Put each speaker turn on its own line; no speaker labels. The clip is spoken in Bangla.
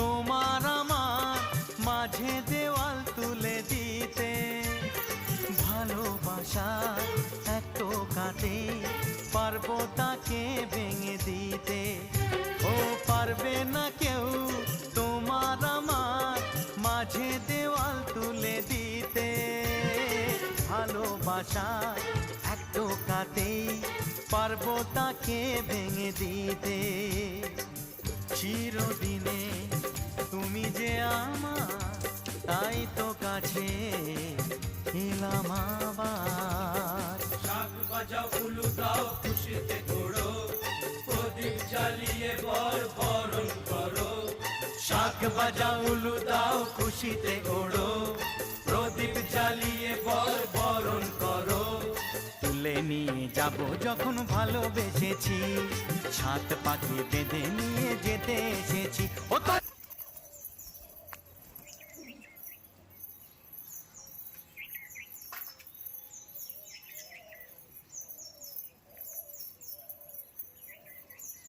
তোমার আমার মাঝে দেওয়াল তুলে দিতে। ভালোবাসা একটু কাটে পারবো তাকে ভেঙে দিতে। ও পারবে না কেউ তোমার আমার মাঝে দেওয়াল তুলে দিতে। ভালোবাসা একটু কাটে পারবো তাকে ভেঙে দিতে। চিরদিনে তুমি যে আমার, তাই তো কাছে এলাম আবার।
শাক বাজাও উলু দাও খুশিতে ঘোড়ো, প্রদীপ জ্বালিয়ে বরণ করো।
শাক বাজাও উলু দাও খুশিতে ঘোড়ো,
প্রদীপ জ্বালিয়ে বরণ করো।
তুলে নিয়ে যাব যখন ভালোবেসেছি, ছাদ পাখি বেঁধে নিয়ে যেতে এসেছি। ও